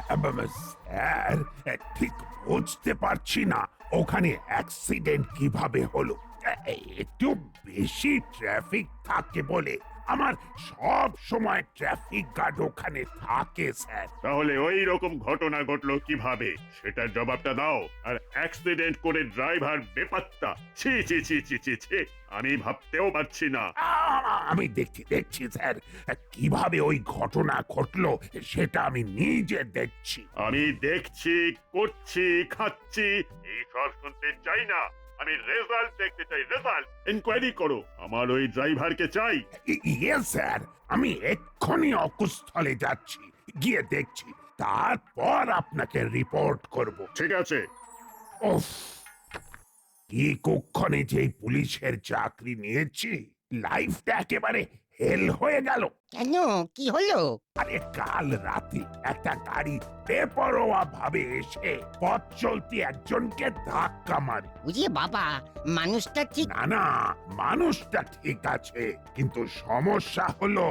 Sir, ঠিক বুঝতে পারছি না ওখানে অ্যাক্সিডেন্ট কিভাবে হলো। একটু বেশি ট্রাফিক থাকে বলে আমার সব সময় ট্রাফিক গার্ড ওখানে থাকে স্যার। তাহলে ওই রকম ঘটনা ঘটলো কিভাবে সেটার জবাবটা দাও। আর অ্যাক্সিডেন্ট করে ড্রাইভার বেপাত্তা, ছি ছি ছি ছি ছি ছি, আমি ভাবতেও পারছি না। আমি দেখছি স্যার, কিভাবে ওই ঘটনা ঘটলো সেটা আমি নিজে দেখছি। আমি দেখছি, করছি, খাচ্ছি, এইসব শুনতে চাই না। আমি রেজাল্ট দেখতে চাই, রেজাল্ট। এনকোয়ারি করো, আমার ওই ড্রাইভারকে চাই। ইয়ে স্যার, আমি এক্ষুনি অকুস্থলে যাচ্ছি, গিয়ে দেখছি, তারপর আপনাকে রিপোর্ট করব। ঠিক আছে। উফ, কি কুক্ষণে যে এই পুলিশের চাকরি নিয়েছি, লাইফটা একেবারে হেল হয়ে গেল। কেন, কি হলো? আরে কাল রাতে একটা গাড়ি বেপরোয়া ভাবে এসে পথ চলতি একজনকে ধাক্কা মারে। বুঝিয়ে বাবা, মানুষটা ঠিক। না, মানুষটা ঠিক আছে, কিন্তু সমস্যা হলো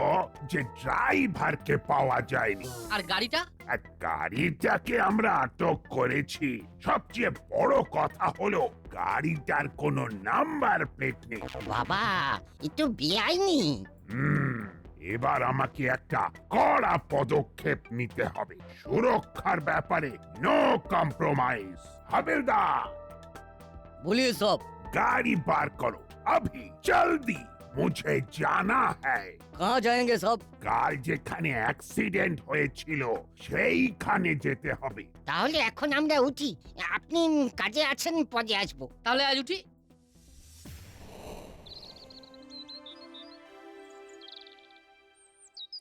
যে ড্রাইভারকে পাওয়া যায়নি। আর গাড়িটা? আর গাড়িটাকে আমরা আটক করেছি। সবচেয়ে বড় কথা হলো গাড়িটার কোনো নাম্বার প্লেট নেই। বাবা, একটু বেআইনি। এবার আমাকে একটা কড়া পদক্ষেপ নিতে হবে। সুরক্ষার ব্যাপারে নো কম্প্রোমাইজ। হাবিলদার, बोलिए साहब। गाड़ी पार करो अभी, जल्दी। मुझे जाना है। कहाँ जाएंगे साहब? কাল যেখানে অ্যাক্সিডেন্ট হয়েছিল সেইখানে যেতে হবে। তাহলে এখন আমরা উঠি। আপনি কাজে আছেন, পরে আসবো। তাহলে আজ উঠি।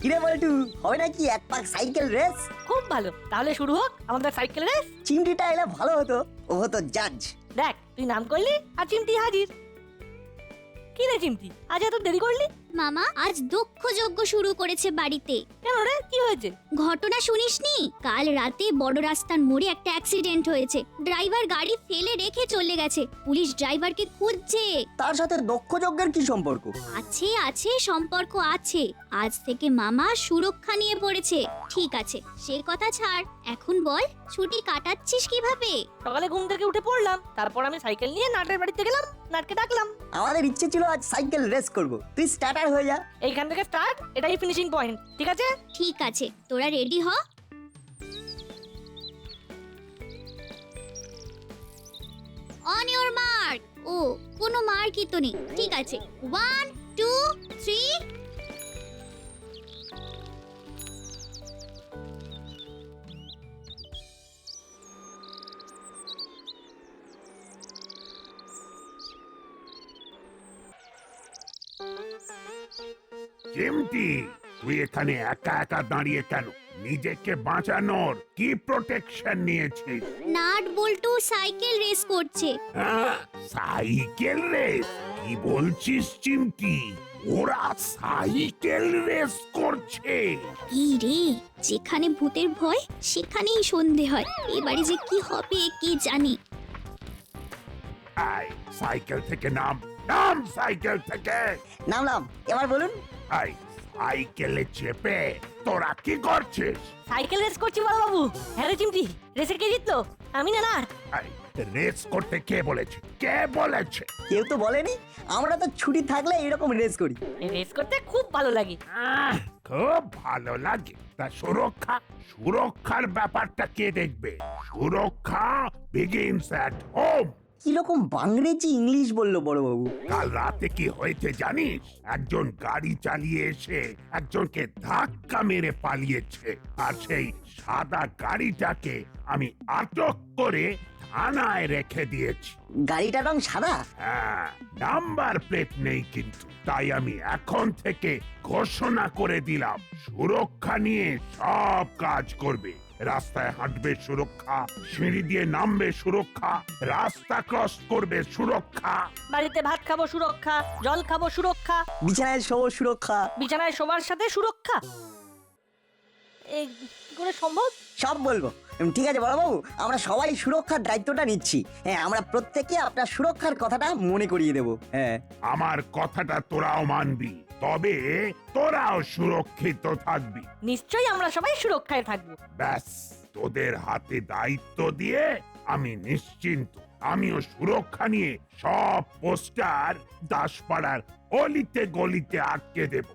কিরে বল্টু, হবে নাকি এক পাক সাইকেল রেস? খুব ভালো, তাহলে শুরু হোক আমাদের সাইকেল রেস। চিমটিটা এলে ভালো হতো, ও হতো জাজ। দেখ, তুই নাম করলি আর চিমটি হাজির। কি রে চিমটি, আজ এত দেরি করলি? মামা আজ দক্ষ যজ্ঞ শুরু করেছে বাড়িতে। কেন রে, কি হয়েছে? ঘটনা শুনিসনি? কাল রাতে বড় রাস্তার মোড়ে একটা অ্যাক্সিডেন্ট হয়েছে। ড্রাইভার গাড়ি ফেলে রেখে চলে গেছে। পুলিশ ড্রাইভারকে খুঁজছে। তার সাথে দক্ষ যজ্ঞের কি সম্পর্ক? আছে সম্পর্ক আছে। আজ থেকে মামা সুরক্ষা নিয়ে পড়েছে। ঠিক আছে, সে কথা ছাড়, এখন বল ছুটি কাটাচ্ছিস কিভাবে? সকালে ঘুম থেকে উঠে পড়লাম, তারপর আমি সাইকেল নিয়ে নাটের বাড়িতে গেলাম, নাটকে ডাকলাম। আমাদের ইচ্ছে ছিল আজ সাইকেল রেস করব, তুই স্টার্টার হয়ে যা। এইখান থেকে স্টার্ট, এটাই ফিনিশিং পয়েন্ট, ঠিক আছে? ঠিক আছে, তোরা রেডি হ। On your mark. ও, কোনো মার্কই তো নেই। ঠিক আছে, 1 2 3। চিমটি, তুই এখানে একা একা দাঁড়িয়ে কেন? নিজেকে বাঁচানোর কি প্রোটেকশন নিয়েছিস? নাট বল্টু সাইকেল রেস করছে। Cycle race? কি বলছিস চিমটি? ওরা সাইকেল রেস করছে? কি রে, যেখানে ভূতের ভয় সেখানেই সন্ধে হয়। এবারে যে কি হবে কে জানে। আয়, সাইকেল থেকে নাম, নাম সাইকেল থেকে। নামলাম, এবার বলুন। আয়, সাইকেলে চেপে তোরা কি করছিস? সাইকেল রেস করছি বড় বাবু। হ্যাঁ রে চিমটি, রেসে কে জিতলো? আমি না নাট। আয়, রেস করতে কে বলেছে? কে বলেছে? কেউ তো বলেনি, আমরা তো ছুটি থাকলে এরকম রেস করি। রেস করতে খুব ভালো লাগে। খুব ভালো লাগে। তা সুরক্ষা, সুরক্ষার ব্যাপারটা কে দেখবে? সুরক্ষা বিগিনস অ্যাট হোম। কিরকম বাংরেজি ইংলিশ বললো বড়বাবু। কাল রাতে কি হয়েছে জানিস? একজন গাড়ি চালিয়ে এসে একজনকে ধাক্কা মেরে পালিয়েছে, আর সেই সাদা গাড়িটাকে আমি আটক করে থানায় রেখে দিয়েছি। গাড়িটার রং সাদা? হ্যাঁ, নাম্বার প্লেট নেই কিন্তু। তাই আমি এখন থেকে ঘোষণা করে দিলাম, সুরক্ষা নিয়ে সব কাজ করবে। রাস্তায় হাঁটবে সুরক্ষা, সিঁড়ি দিয়ে নামবে সুরক্ষা, রাস্তা ক্রস করবে সুরক্ষা, বাড়িতে ভাত খাবো সুরক্ষা, জল খাবো সুরক্ষা, বিছানায় শোবো সুরক্ষা। বিছানায় শোবার সাথে সুরক্ষা। এই কি করে সম্ভব? সব বলবো। ঠিক আছে বড়বাবু, আমরা সবাই সুরক্ষার দায়িত্বটা নিচ্ছি। হ্যাঁ, আমরা প্রত্যেকে আপনার সুরক্ষার কথাটা মনে করিয়ে দেবো। হ্যাঁ, আমার কথাটা তোরাও মানবি, তবে তোরাও সুরক্ষিত থাকবি। নিশ্চয়ই আমরা সবাই সুরক্ষায় থাকবো। ব্যাস, তোদের হাতে দায়িত্ব দিয়ে আমি নিশ্চিন্ত। আমিও সুরক্ষা নিয়ে সব পোস্টার দাসপাড়ার অলিতে গলিতে আটকে দেব।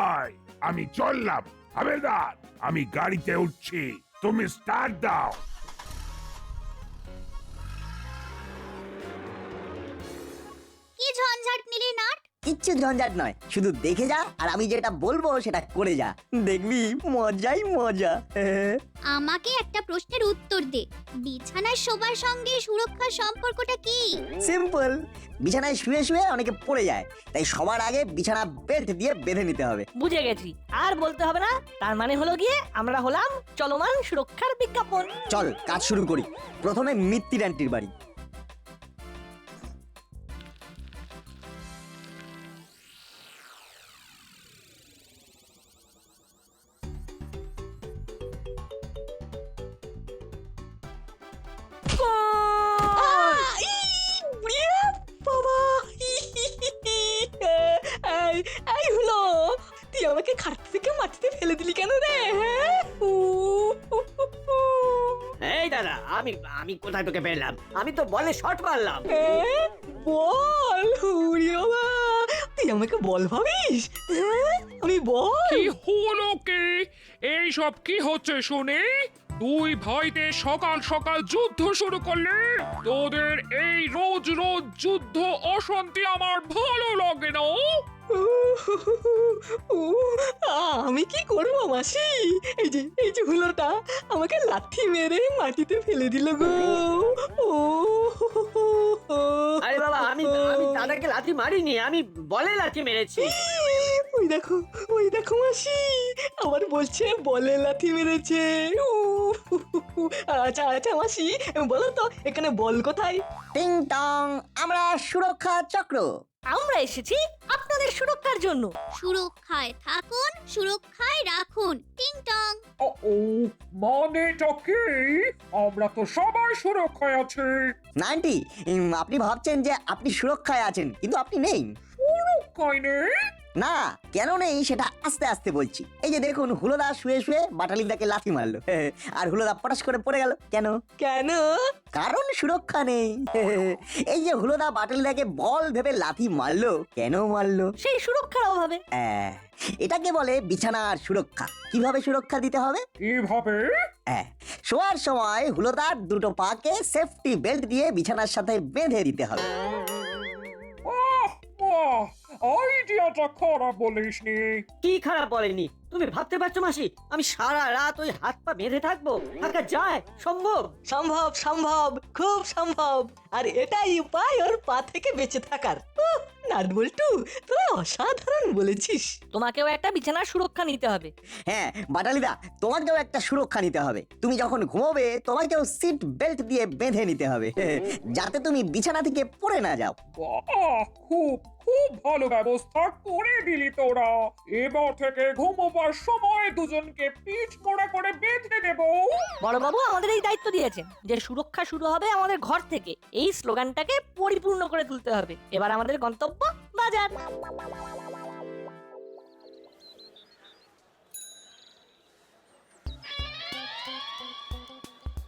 আয়, আমি চললাম। হাবেদার, আমি গাড়িতে উঠছি, তুমি স্টার্ট দাও। কি ঝঞ্ঝাট নিলি নাট? কিচ্ছু ঝঞ্ঝাট নয়, শুধু দেখে যা আর আমি যেটা বলবো সেটা করে যা, দেখবি মজাই মজা। আমাকে একটা প্রশ্নের উত্তর দে। বিছানায় শোবার সঙ্গে সুরক্ষার সম্পর্কটা কি? সিম্পল, বিছানায় শুয়ে শুয়ে অনেকে পড়ে যায়, তাই সবার আগে বিছানা বেল্ট দিয়ে বেঁধে নিতে হবে। বুঝে গেছি, আর বলতে হবে না। তার মানে হলো গিয়ে আমরা হলাম চলমান সুরক্ষার বিজ্ঞাপন। চল কাজ শুরু করি। প্রথমে মিত্তির আন্টির বাড়ি। এই হলো, তুই আমাকে খাট থেকে মাটিতে ফেলে দিলি কেন রে? এই দাদা, আমি আমি কোথায় তোকে পেলাম? আমি তো বলে শট মারলাম। বল, বাবা, তুই আমাকে বল ভাবিস? আমি বল। কি হলো কি? এই সব কি হচ্ছে শুনি? তুই ভয়তে সকাল সকাল যুদ্ধ শুরু করলি? তোদের এই রোজ রোজ যুদ্ধ অশান্তি আমার ভালো লাগে না। আমি কি করব মাসি? এই যে হুলোটা আমাকে লাথি মেরে মাটিতে ফেলে দিল গো। আরে বাবা, আমি আমি দাদাকে লাথি মারিনি, আমি বলে লাথি মেরেছি। ওই দেখো মাসি, আবার বলছে বলে লাথি মেরেছে। আচ্ছা আচ্ছা মাসি, বলো তো এখানে বল কোথায়? টিং টং, আমরা সুরক্ষা চক্র। আমরা এসেছি আপনাদের সুরক্ষার জন্য। সুরক্ষায় থাকুন, সুরক্ষায় রাখুন। টিং টং। ও মানেটা কি? আমরা তো সবাই সুরক্ষায় আছি। না আন্টি, আপনি ভাবছেন যে আপনি সুরক্ষায় আছেন, কিন্তু আপনি নেই। সুরক্ষায় নেই? না, কেন নেই সেটা আস্তে আস্তে বলছি। এই যে দেখুন, হুলোদা শুয়ে শুয়ে বাটালিদাকে লাথি মারলো, আর হুলোদা পটাশ করে পড়ে গেল। কেন? কেন? কারণ সুরক্ষা নেই। এই যে হুলোদা বাটালিদাকে বল ভেবে লাথি মারলো, কেন মারলো? সেই সুরক্ষার অভাবে। এটাকে বলে বিছানার সুরক্ষা। কিভাবে সুরক্ষা দিতে হবে? কিভাবে? শোয়ার সময় হুলোদার দুটো পাকে সেফটি বেল্ট দিয়ে বিছানার সাথে বেঁধে দিতে হবে। আইডিয়াটা খারাপ বলিসনি। কি খারাপ বলেনি? তুমি ভাবতে পারছো মাসি, আমি সারা রাত ওই হাত পা বেঁধে থাকবো? থাকা যায়? সম্ভব? সম্ভব, সম্ভব, খুব সম্ভব। আর এটাই উপায় ওর পা থেকে বেঁচে থাকার। নাটবল্টু, তোরা অসাধারণ বলেছিস। তোমাকেও একটা বিছানার সুরক্ষা নিতে হবে। হ্যাঁ বাটালিদা, তোমাকেও একটা সুরক্ষা নিতে হবে। তুমি যখন ঘুমোবে তোমাকেও সিট বেল্ট দিয়ে বেঁধে নিতে হবে, যাতে তুমি বিছানা থেকে পড়ে না যাও। বাহ, খুব খুব ভালো ব্যবস্থা করে দিলি তোরা। এবার থেকে ঘুমোবার সময় দুজনকে পিঠ মোড়া করে বেঁধে দেব। বড়বাবু আমাদের এই দায়িত্ব দিয়েছেন যে সুরক্ষা শুরু হবে আমাদের ঘর থেকে। এই স্লোগানটাকে পরিপূর্ণ করে তুলতে হবে। এবার আমাদের গন্তব্য বাজার।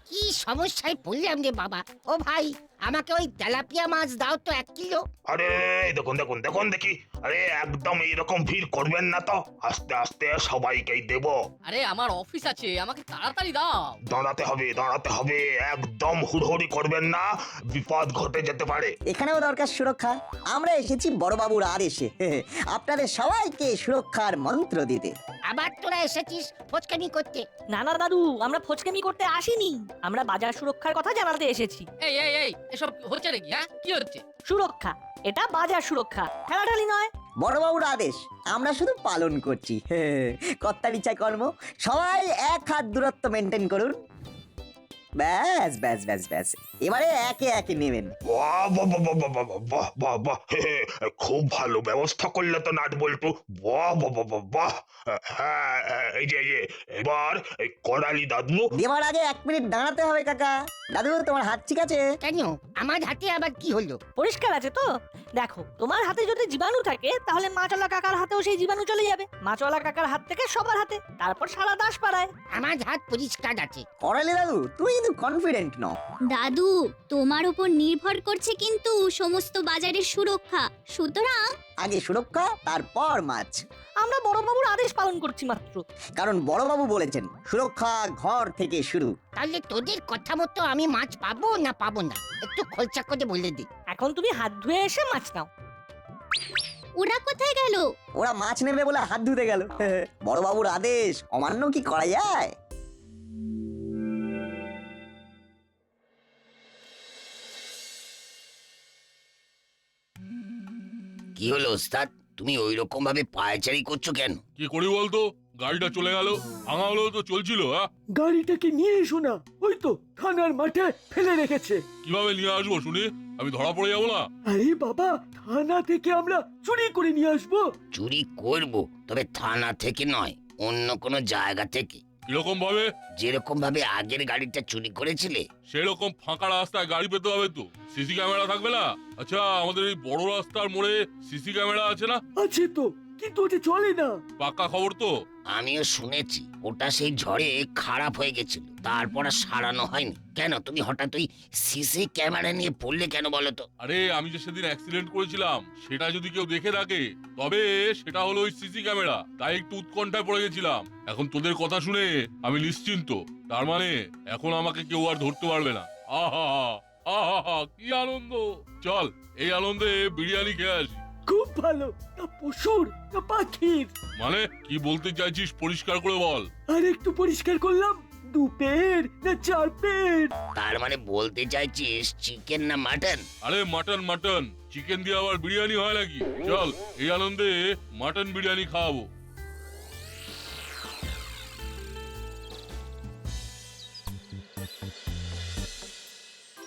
কি সমস্যায় পড়লাম রে বাবা। ও ভাই, আমাকে ওই তেলাপিয়া মাছ দাও তো 1 কিলো। আরে দেখুন দেখুন দেখুন দেখি, আরে একদম এইরকম ভিড় করবেন না তো, আস্তে আস্তে সবাইকেই দেব। আরে আমার অফিস আছে, আমাকে তাড়াতাড়ি দাও। দাঁড়াতে হবে, একদম হুড়হুড়ি করবেন না, বিপদ ঘটে যেতে পারে। এখানেও দরকার সুরক্ষা। আমরা এসেছি বড়বাবুর আদেশে, আপনাদের সবাইকে সুরক্ষার মন্ত্র দিতে। আবার তোরা এসেছিস ফচকামি করতে? না না দাদু, আমরা ফচকামি করতে আসিনি। আমরা বাজার সুরক্ষার কথা জানাতে এসেছি। এই এই এই এসব হচ্ছে নাকি? হ্যাঁ, কি হচ্ছে? সুরক্ষা, এটা বাজার সুরক্ষা, ঠেলাঠালি নয়। বড়বাবুর আদেশ আমরা শুধু পালন করছি। কর্তার ইচ্ছায় কর্ম। সবাই 1 হাত দূরত্ব মেনটেন করুন। ব্যাস ব্যাস ব্যাস ব্যাস, এবারে একে একে নেবেন। বাহ বাহ বাহ বাহ বাহ বাহ বাহ বাহ বাহ হে, হে, খুব ভালো ব্যবস্থা করলে তো নাট বল্টু। বাহ বাহ বাহ বাহ বাহ। হ্যাঁ এই যে এবার এই করালি দাদু। দেওয়ার আগে 1 মিনিট দাঁড়াতে হবে কাকা। দাদু তোমার হাত ঠিক আছে? কেন আমার হাতে আবার কি হলো? পরিষ্কার আছে তো? দেখো, তোমার হাতে যদি জীবাণু থাকে তাহলে মাছওয়ালা কাকার হাতেও সেই জীবাণু চলে যাবে। মাছওয়ালা কাকার হাত থেকে সবার হাতে, তারপর সারা দাস পাড়ায়। আমার হাত পরিষ্কার আছে। করালি দাদু তুমি কিন্তু কনফিডেন্ট নও। দাদু তোমার উপর নির্ভর করছে কিন্তু সমস্ত বাজারের সুরক্ষা, সুতরাং আগে সুরক্ষা, তারপর মাছ। আমরা বড়বাবুর আদেশ পালন করছি মাত্র। কারণ বড়বাবু বলেছেন সুরক্ষা ঘর থেকে শুরু। তাহলে তোদের কথা মতো আমি মাছ পাবো না পাবো না একটু খোলসা করে বলে দি। এখন তুমি হাত ধুয়ে এসে মাছ নাও। ওরা কোথায় গেল? ওরা মাছ নেবে বলে হাত ধুতে গেল। বড়বাবুর আদেশ অমান্য কি করা যায়? কি হলো ওস্তাদ, তুমি ওই রকম ভাবে পায়চারি করছো কেন? কি করি বলতো, গাড়িটা চলে গেল, ভাঙা হলেও তো চলছিল। গাড়িটাকে নিয়ে এসো না, ওই তো থানার মাঠে ফেলে রেখেছে। কিভাবে নিয়ে আসবো শুনি? আমি ধরা পড়ে যাবো না? আরে বাবা, থানা থেকে আমরা চুরি করে নিয়ে আসবো। চুরি করব, তবে থানা থেকে নয়, অন্য কোনো জায়গা থেকে। কিরকম ভাবে? যেরকম ভাবে আগের গাড়িটা চুরি করেছিলে। সেরকম ফাঁকা রাস্তায় গাড়ি পেতে হবে তো, সিসি ক্যামেরা থাকবে না? আচ্ছা, আমাদের এই বড় রাস্তার মোড়ে সিসি ক্যামেরা আছে না? আছে তো, কিন্তু ওটা চলে না। পাকা খবর তো? আমিও শুনেছি ওটা সেই ঝড়ে খারাপ হয়ে গেছিল, তারপর আর সারানো হয়নি। কেন তুমি হঠাৎ ওই সিসি ক্যামেরা নিয়ে পড়লে কেন বলো তো? আরে আমি যে সেদিন অ্যাক্সিডেন্ট করেছিলাম, সেটা যদি কেউ দেখে থাকে তবে সেটা হলো ওই সিসি ক্যামেরা, তাই একটু উৎকণ্ঠায় পড়ে গেছিলাম। এখন তোদের কথা শুনে আমি নিশ্চিন্ত, তার মানে এখন আমাকে কেউ আর ধরতে পারবে না। আহা আহা, কি আনন্দ! চল এই আনন্দে বিরিয়ানি খেয়ে আসি। খুব ভালো। না পশুর না পাখির? মানে কি বলতে চাইছিস পরিষ্কার করে বল। আর একটু পরিষ্কার করলাম, 2 পের না 4 পের? তার মানে বলতে চাইছিস চিকেন না মাটন? আরে মাটন মাটন, চিকেন দিয়ে আবার বিরিয়ানি হয় নাকি? চল এই আনন্দে মাটন বিরিয়ানি খাওয়াবো।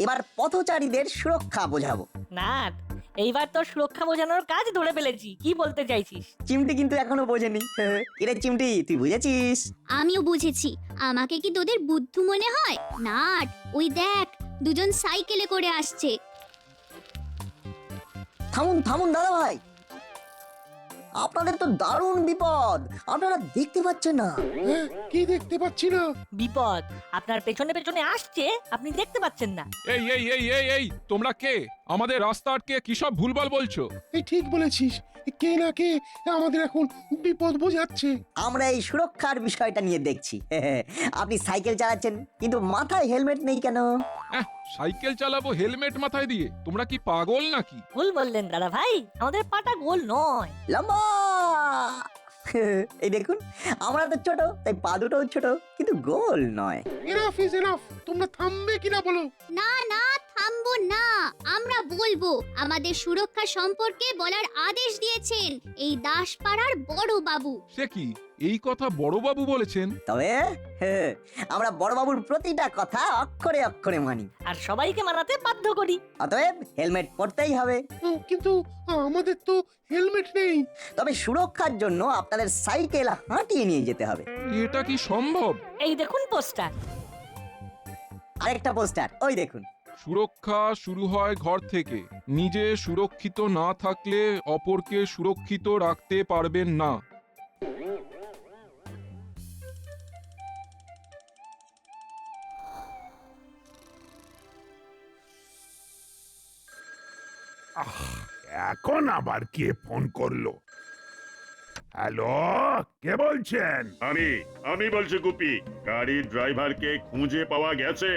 এবার পথচারীদের সুরক্ষা বোঝাবো। না, এইবার তো সুরক্ষা বোঝানোর কাজ ধরে ফেলেছি। কি বলতে চাইছিস? চিমটি কিন্তু এখনো বোঝেনি। কিরে চিমটি, তুই বুঝেছিস? আমিও বুঝেছি। আমাকে কি তোদের বুদ্ধু মনে হয়? নাট, ওই দেখ দুজন সাইকেলে করে আসছে। থামুন থামুন দাদা ভাই, আপনাদের তো দারুণ বিপদ, আপনারা দেখতে পাচ্ছেন না। কি দেখতে পাচ্ছি না? বিপদ আপনার পেছনে পেছনে আসছে, আপনি দেখতে পাচ্ছেন না। এই এই এই এই এই তোমরা কে? আমাদের রাস্তা আটকে কি সব ভুলভাল বলছো? এই ঠিক বলেছিস, কে না কে আমাদের এখন বিপদ বোঝাচ্ছে। আমরা এই সুরক্ষার বিষয়টা নিয়ে দেখছি। আপনি সাইকেল চালাচ্ছেন কিন্তু মাথায় হেলমেট নেই কেন? সাইকেল চালাবো হেলমেট মাথায় দিয়ে? তোমরা কি পাগল নাকি? ভুল বললেন দাদা ভাই, আমাদের পাটা গোল নয়, লম্বা। এই দেখুন, আমরা তো ছোট, তাই পা দুটোও ছোট, কিন্তু গোল নয়। এনাফ ইজ এনাফ, তোমরা থামবে কিনা বলো। না না, থামবো না, আমরা বলবো। আমাদের সুরক্ষা সম্পর্কে বলার আদেশ দিয়েছেন এই দাসপাড়ার বড় বাবু। সে কি, এই কথা বড়বাবু বলেছেন? তবে আমরা বড়বাবুর প্রতিটা কথা অক্ষরে অক্ষরে মানি, আর সবাইকে মানাতে বাধ্য করি। অতএব হেলমেট পরতেই হবে। কিন্তু আমাদের তো হেলমেট নেই। তবে সুরক্ষার জন্য আপনাদের সাইকেল হাঁটিয়ে নিয়ে যেতে হবে। এটা কি সম্ভব? এই দেখুন পোস্টার। আরেকটা পোস্টার, ওই দেখুন। সুরক্ষা শুরু হয় ঘর থেকে। নিজে সুরক্ষিত না থাকলে অপরকে সুরক্ষিত রাখতে পারবেন না। এখন আবার কে ফোন করলো? হ্যালো, কে বলছেন? আমি বলছি গুপি। গাড়ির ড্রাইভারকে খুঁজে পাওয়া গেছে?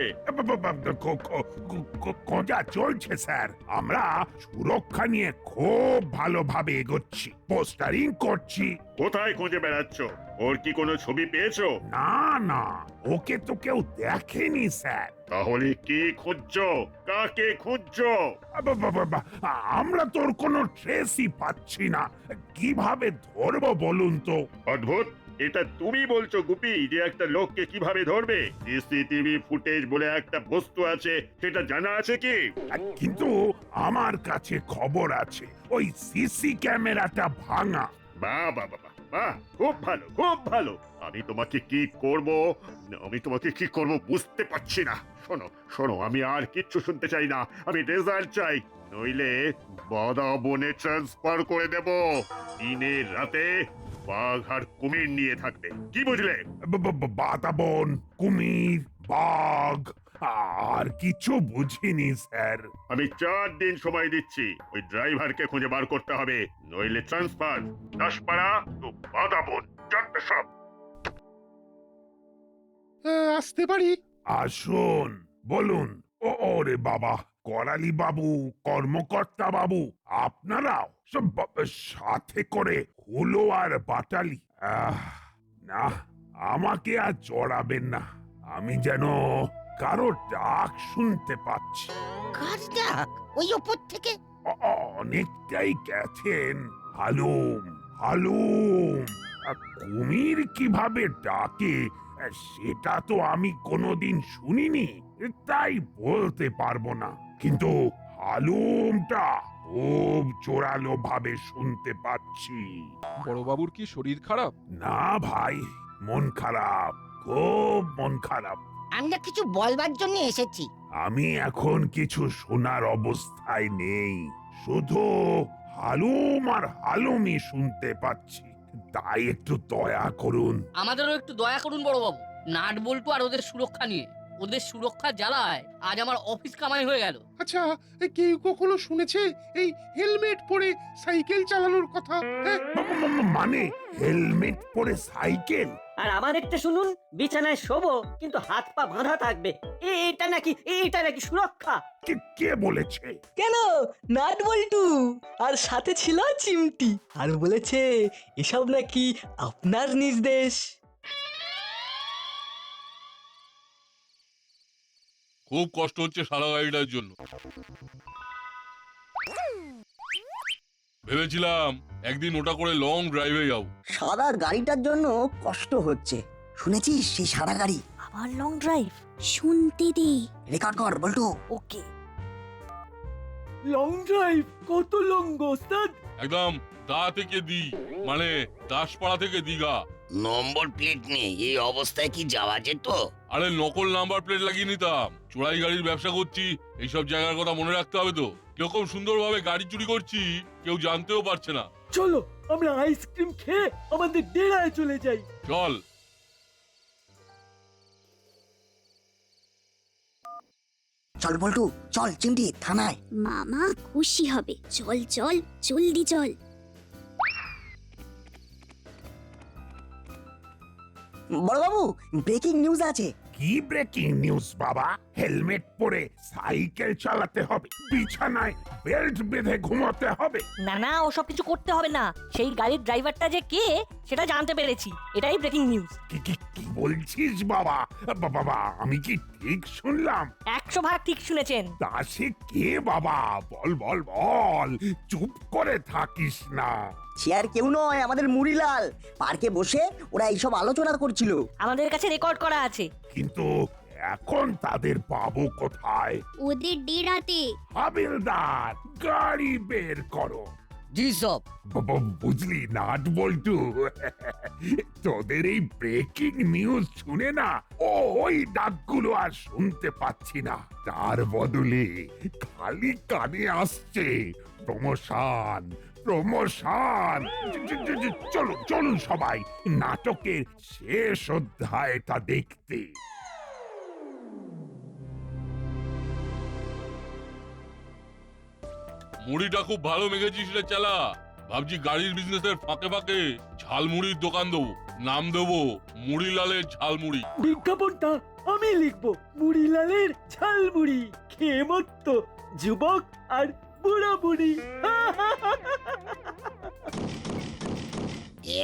খোঁজা চলছে স্যার। আমরা সুরক্ষা নিয়ে খুব ভালোভাবে এগোচ্ছি, পোস্টারিং করছি। কোথায় খুঁজে বেড়াচ্ছ? ওর কি কোনো ছবি পেয়েছো? না না, ওকে তো কেউ দেখেনি স্যার। তাহলে কি খুঁজছো? কাকে খুঁজছো? আমরা তোর কোনো ট্রেসই পাচ্ছি না, কিভাবে ধরবো বলুন তো? অদ্ভুত, এটা তুমি বলছো গুপি যে একটা লোককে কিভাবে ধরবে? সিসিটিভি ফুটেজ বলে একটা বস্তু আছে, সেটা জানা আছে কি? কিন্তু আমার কাছে খবর আছে ওই সিসি ক্যামেরাটা ভাঙা। বাহ বাহ বাহ বাহ, বাহ, খুব ভালো খুব ভালো। আমি তোমাকে কি করব বুঝতে পারছি না। শোনো শোনো, আমি আর কিচ্ছু শুনতে চাই না, আমি রেজাল্ট চাই, নইলে বাদা বনে ট্রান্সফার করে দেব। দিনে রাতে বাঘ আর কুমির নিয়ে থাকবে, কি বুঝলে? বাতাবন, কুমির, বাঘ, আর কিছু বুঝিনি স্যার। আমি 4 দিন সময় দিচ্ছি, ওই ড্রাইভারকে খুঁজে বার করতে হবে, নইলে ট্রান্সফার। দাসপাড়া তো বাদাবন, জানতে সব। আসতে পারি? আসুন, বলুন। ওরে বাবা, করালি বাবু, কর্মকর্তা বাবু, আপনারাও সব সাথে করে হুলো আর বাটালি। না, আমাকে আর জড়াবেন না, আমি যেন কারো ডাক শুনতে পাচ্ছি। কার ডাক? ওই ওপর থেকে? অনেকটাই গেছেন। হালুম হালুম। কুমির কিভাবে ডাকে সেটা তো আমি কোনোদিন শুনিনি, তাই বলতে পারবো না, কিন্তু হালুমটা খুব জোরালো ভাবে শুনতে পাচ্ছি। বড়বাবুর কি শরীর খারাপ? না ভাই, মন খারাপ, খুব মন খারাপ। আমরা কিছু বলবার জন্য এসেছি। আমি এখন কিছু শোনার অবস্থায় নেই, শুধু হালুম আর হালুমই শুনতে পাচ্ছি, তাই একটু দয়া করুন। আমাদেরও একটু দয়া করুন বড়বাবু। নাট বল্টু আর ওদের সুরক্ষা নিয়ে, ওদের সুরক্ষা জ্বালায় আজ আমার অফিস কামাই হয়ে গেল। আচ্ছা, কেউ কখনো শুনেছে এই হেলমেট পরে সাইকেল চালানোর কথা? মানে হেলমেট পরে সাইকেল? আর আমার একটা শুনুন, বিছানায় শোবো কিন্তু হাত পা বাঁধা থাকবে, এটা নাকি সুরক্ষা? কে বলেছে? কেন, নাট বল্টু আর সাথে ছিল চিমটি, আর বলেছে এসব নাকি আপনার নির্দেশ। খুব কষ্ট হচ্ছে সারা গাড়িটার জন্য। ভেবেছিলাম একদিন ওটা করে লং ড্রাইভে যাও। সারা গাড়িটার জন্য কষ্ট হচ্ছে, শুনেছিস সেই সারা গাড়ি? আবার লং ড্রাইভ? শুনতে দে। রেকর্ড কর বল্টু। ওকে। Long drive? কত লং গো ওস্তাদ? একদম দা থেকে দি, মানে দাসপাড়া থেকে দীঘা। নম্বর প্লেট নেই, এই অবস্থায় কি যাওয়া যেত? আরে নকল নাম্বার প্লেট লাগিয়ে নিতাম। চোরাই গাড়ির ব্যবসা করছি, এইসব জায়গার কথা মনে রাখতে হবে তো। কিরকম সুন্দরভাবে গাড়ি চুরি করছি কেউ জানতেও পারছে না। চলো আমরা আইসক্রিম খেয়ে আমাদের ডেরায় চলে যাই। চল। চল বল্টু, চল চিমটি থানায়। মামা খুশি হবে। চল চল, জলদি চল। বড়বাবু, ব্রেকিং নিউজ আছে। কি ব্রেকিং নিউজ বাবা? হেলমেট পরে সাইকেল চালাতে হবে, বিছানায় বেল্ট বেঁধে ঘুমাতে হবে? না না, ওসব কিছু করতে হবে না, সেই গাড়ির ড্রাইভারটা যে কে সেটা জানতে পেরেছি, এটাই ব্রেকিং নিউজ। কি বলছিস বাবা? বাবা, আমি কি ঠিক শুনলাম? 100 ভাগ ঠিক শুনেছেন। তা সে কে বাবা? বল বল বল, চুপ করে থাকিস না। সে আর কেউ নয়, আমাদের মুড়িলাল। পার্কে বসে ওরা এইসব আলোচনা করছিল। আমাদের কাছে রেকর্ড করা আছে। কিন্তু এখন তাদের পাবো কোথায়? ওদের ডেরাতে। হাবিলদার, গাড়ি বের করো। জি সব। বুঝলি নাট বল্টু, তোদের এই ব্রেকিং নিউজ শুনে না ওই ডাকগুলো আর শুনতে পাচ্ছি না, তার বদলে খালি কানে আসছে প্রমোশন প্রমোশন। চলুন সবাই নাটকের শেষ অধ্যায়টা দেখতে। মুড়িটা খুব ভালো মেখেছিস রে চালা। ভাবছি গাড়ির বিজনেসের ফাঁকে ফাঁকে ঝালমুড়ির দোকান দেবো, নাম দেবো মুড়িলালের ঝালমুড়ি। বিজ্ঞাপনটা আমি লিখবো, মুড়িলালের ঝালমুড়ি, খেয়ে মত্ত যুবক আর বুড়া বুড়ি।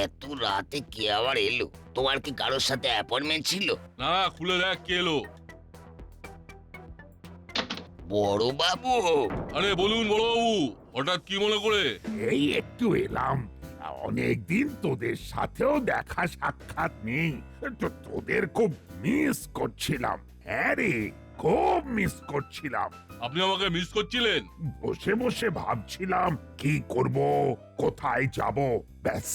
এত রাতে কে আবার এলো? তোমার কি কারোর সাথে অ্যাপয়েন্টমেন্ট ছিল? না, খুলে দেখ কে এলো। বড় বাবু। আরে বলুন বড় বাবু, হঠাৎ কি মনে করে? এই একটু এলাম, অনেকদিন তোদের সাথেও দেখা সাক্ষাৎ নেই, তো তোদের খুব মিস করছিলাম। হ্যাঁ রে, খুব মিস করছিলাম। আপনি আমাকে মিস করছিলেন? বসে বসে ভাবছিলাম কি করব, কোথায় যাব, ব্যাস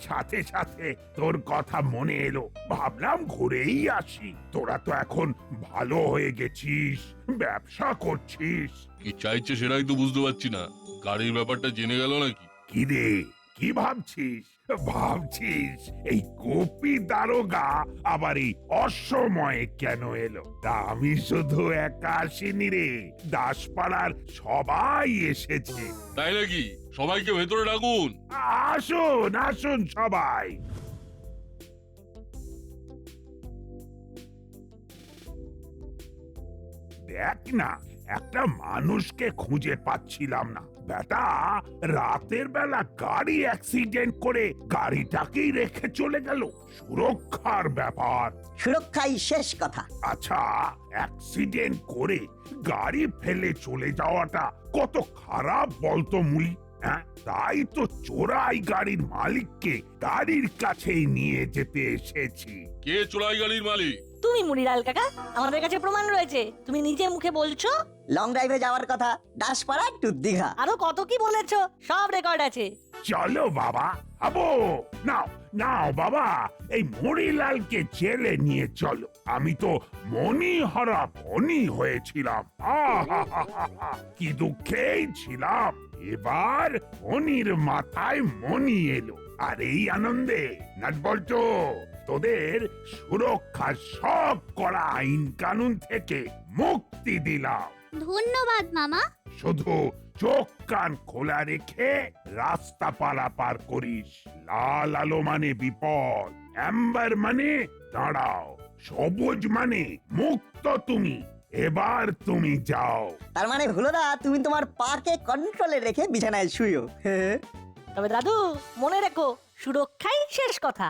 সাথে সাথে তোর কথা মনে এলো, ভাবলাম ঘুরেই আসি। তোরা তো এখন ভালো হয়ে গেছিস, ব্যবসা করছিস। কি চাইছে সেটাই তো বুঝতে পারছি না। গাড়ির ব্যাপারটা জেনে গেল নাকি? কি রে, কি ভাবছিস? ভাবছিস এই গোপী দারোগা আবার এই অসময়ে কেন এলো? তা আমি শুধু একা আসিনি রে, দাসপাড়ার সবাই এসেছে। তাই নাকি? সবাইকে ভেতরে ডাকুন। আসুন আসুন সবাই। দেখ না, একটা মানুষকে খুঁজে পাচ্ছিলাম না। বেটা রাতের বেলা গাড়ি অ্যাক্সিডেন্ট করে গাড়িটাকেই রেখে চলে গেল। সুরক্ষার ব্যাপার। সুরক্ষাই শেষ কথা। আচ্ছা, অ্যাক্সিডেন্ট করে গাড়ি ফেলে চলে যাওয়াটা কত খারাপ বলতো মুড়ি? হ্যাঁ, তাই তো চোরাই গাড়ির মালিককে গাড়ির কাছেই নিয়ে যেতে এসেছি। কে চোরাই গাড়ির মালিক? তুমি মুনিলাল কাকা, আমাদের কাছে প্রমাণ রয়েছে। তুমি নিজে মুখে বলছো। লং ড্রাইভে যাওয়ার কথা, দাসপাড়া টু দীঘা। আরো কত কি বলেছো, সব রেকর্ড আছে। চলো বাবা, আবো নাও নাও বাবা, এই মরিলালকে জেলে নিয়ে চলো। আমি তো মনি হারা ফনি হয়েছিলাম। আহাহাহাহা, কি দুঃখেই ছিলাম। এবার ফনির মাথায় মনি এলো, আর এই আনন্দে নাট বলতো তোদের সুরক্ষার সব করা আইন কানুন থেকে মুক্তি দিলাম। ধন্যবাদ মামা। শুধু চোখ কান খোলা রেখে রাস্তা পারাপার করিস। লাল আলো মানে বিপদ, অ্যাম্বার মানে দাঁড়াও, সবুজ মানে মুক্ত তুমি। এবার তুমি যাও। তার মানে হুলোদা, তুমি তোমার পাকে কন্ট্রোলে রেখে বিছানায় শুয়ো। তবে দাদু, মনে রেখো, সুরক্ষাই শেষ কথা।